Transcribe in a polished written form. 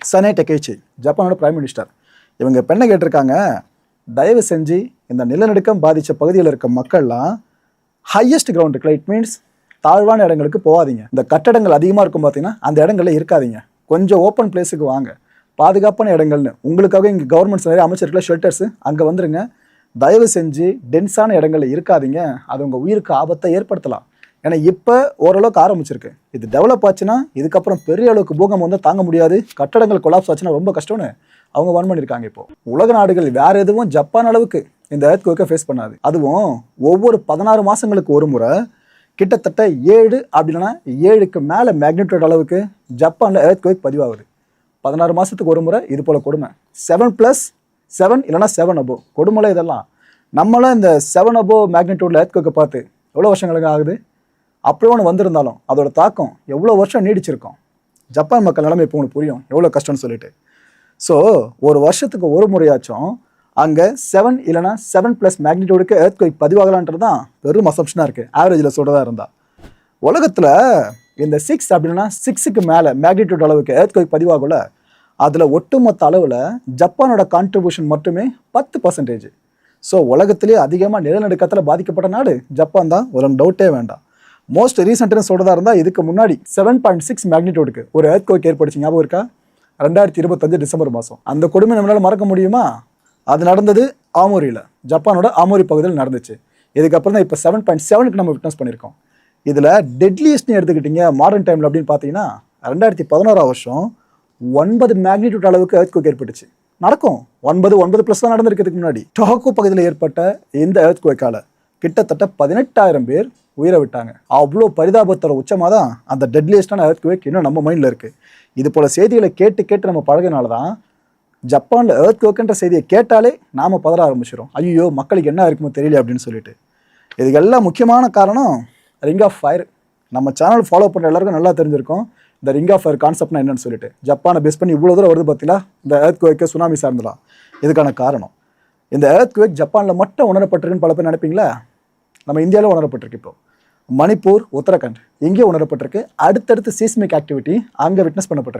Sanae Takaichi, ஜப்பானோட prime minister. இவங்க பெண்ணை கேட்டிருக்காங்க, தயவு செஞ்சு இந்த நிலநடுக்கம் பாதித்த பகுதியில் இருக்க மக்கள்லாம் ஹையஸ்ட் கிரவுண்டுக்குள்ள, இட் மீன்ஸ் தாழ்வான இடங்களுக்கு போகாதீங்க. இந்த கட்டடங்கள் அதிகமாக இருக்கும் பார்த்தீங்கன்னா அந்த இடங்கள்ல இருக்காதீங்க. கொஞ்சம் ஓப்பன் பிளேஸுக்கு வாங்க, பாதுகாப்பான இடங்கள்னு உங்களுக்காக இங்கே கவர்மெண்ட்ஸ் நிறைய அமைச்சிருக்கல ஷெல்டர்ஸு, அங்கே வந்துருங்க. தயவு செஞ்சு டென்ஸான இடங்கள்ல இருக்காதீங்க, அது உங்கள் உயிருக்கு ஆபத்தை ஏற்படுத்தலாம். ஏன்னா இப்போ ஓரளவுக்கு ஆரம்பிச்சிருக்கு, இது டெவலப் ஆச்சுன்னா இதுக்கப்புறம் பெரிய அளவுக்கு பூகம் வந்து தாங்க முடியாது, கட்டடங்கள் கொலாப்ஸ் ஆச்சுன்னா ரொம்ப கஷ்டம்னு அவங்க வார்ன் பண்ணியிருக்காங்க. இப்போ உலக நாடுகள் வேற எதுவும் ஜப்பான் அளவுக்கு இந்த எர்த்குவேக்கை ஃபேஸ் பண்ணாது. அதுவும் ஒவ்வொரு 16 மாதங்களுக்கு ஒரு முறை கிட்டத்தட்ட 7 அப்படின்னா 7க்கு மேலே மேக்னிடியூட் அளவுக்கு ஜப்பானில் எர்த்குவேக் பதிவாகுது. 16 மாதத்துக்கு ஒரு முறை இது போல் கொடுமை. 7+7 இல்லைனா 7 above கொடுமலை. இதெல்லாம் நம்மளாம் இந்த 7 above மேக்னிடியூட்ல எர்த்குவேக்கை பார்த்து எவ்வளோ வருஷங்களுக்கு ஆகுது. அப்படியே ஒன்று வந்திருந்தாலும் அதோட தாக்கம் எவ்வளோ வருஷம் நீடிச்சிருக்கும். ஜப்பான் மக்கள் நிலைமை இப்போ உங்களுக்கு புரியும் எவ்வளோ கஷ்டம்னு சொல்லிட்டு. ஸோ ஒரு வருஷத்துக்கு ஒரு முறையாச்சும் அங்கே 7 இல்லைனா 7+ மேக்னிடியூடுக்கு எர்த்குவேக் பதிவாகலான்றது தான் பெரும் அசம்ஷனாக இருக்குது. ஆவரேஜில் சொல்கிறதா இருந்தால் உலகத்தில் இந்த 6 அப்படின்னா 6க்கு மேலே மேக்னிடியூட் அளவுக்கு எர்த்குவேக் பதிவாகல. அதில் ஒட்டுமொத்த அளவில் ஜப்பானோட கான்ட்ரிபியூஷன் மட்டுமே 10%. ஸோ உலகத்திலே அதிகமாக நிலநடுக்கத்தில் பாதிக்கப்பட்ட நாடு ஜப்பான் தான், ஒரு டவுட்டே வேண்டாம். மோஸ்ட் ரீசெண்ட்னு சொல்கிறதா இருந்தால் இதுக்கு முன்னாடி 7.6 மேக்னிடியூடுக்கு ஒரு எர்த்குவேக் ஏற்படுச்சு, ஞாபகம் இருக்கா? 2025 டிசம்பர் மாதம். அந்த கொடுமை நம்மளால் மறக்க முடியுமா? அது நடந்தது ஆமோரியில், ஜப்பானோட ஆமோரி பகுதியில் நடந்துச்சு. இதுக்கப்புறம் தான் இப்போ 7.7க்கு நம்ம விட்னஸ் பண்ணியிருக்கோம். இதில் டெட்லியஸ்ட்னு எடுத்துக்கிட்டிங்க மாடர்ன் டைமில் அப்படின்னு பார்த்தீங்கன்னா 2011 வருஷம் 9 மேக்னிடியூட் அளவுக்கு எர்த்குவேக் ஏற்பட்டுச்சு. நடக்கும் 9+9 தான் நடந்திருக்கிறதுக்கு முன்னாடி. டோஹோக்கு பகுதியில் ஏற்பட்ட இந்த எர்த்குவேக்கால கிட்டத்தட்ட 18,000 பேர் உயிரை விட்டாங்க. அவ்வளோ பரிதாபத்தோட உச்சமாக தான் அந்த டெட்லியஸ்டான எர்த்குவேக் இன்னும் நம்ம மைண்டில் இருக்குது. இது போல் செய்திகளை கேட்டு கேட்டு நம்ம பழகினால தான் ஜப்பானில் எர்த்குவேக்ன்ற செய்தியை கேட்டாலே நாம் பதற ஆரம்பிச்சிடும். ஐயோ மக்களுக்கு என்ன இருக்குமோ தெரியல அப்படின்னு சொல்லிட்டு. இதுக்கெல்லாம் முக்கியமான காரணம் ரிங் ஆஃப் ஃபயர். நம்ம சேனல் ஃபாலோ பண்ணுற எல்லாருக்கும் நல்லா தெரிஞ்சிருக்கும் இந்த ரிங் ஆஃப் ஃபயர் கான்செப்ட்னா என்னன்னு சொல்லிட்டு. ஜப்பானை பேஸ் பண்ணி இவ்வளோ தூரம் வருது பார்த்தீங்களா இந்த எர்த்குவேக்கு, சுனாமி சார்ந்தலாம். இதுக்கான காரணம் இந்த எர்த்குவேக் ஜப்பானில் மட்டும் உணரப்பட்டிருக்குன்னு பல பேர் நினைப்பீங்களா? நம்ம இந்தியாவில் உணரப்பட்டிருக்கு. இப்போ மணிப்பூர், உத்தரகாண்ட் இங்கே உணரப்பட்டிருக்கு. அடுத்தடுத்து சீஸ்மிக் ஆக்டிவிட்டி அங்கே விட்னஸ் பண்ணப்பட்டிருக்கு.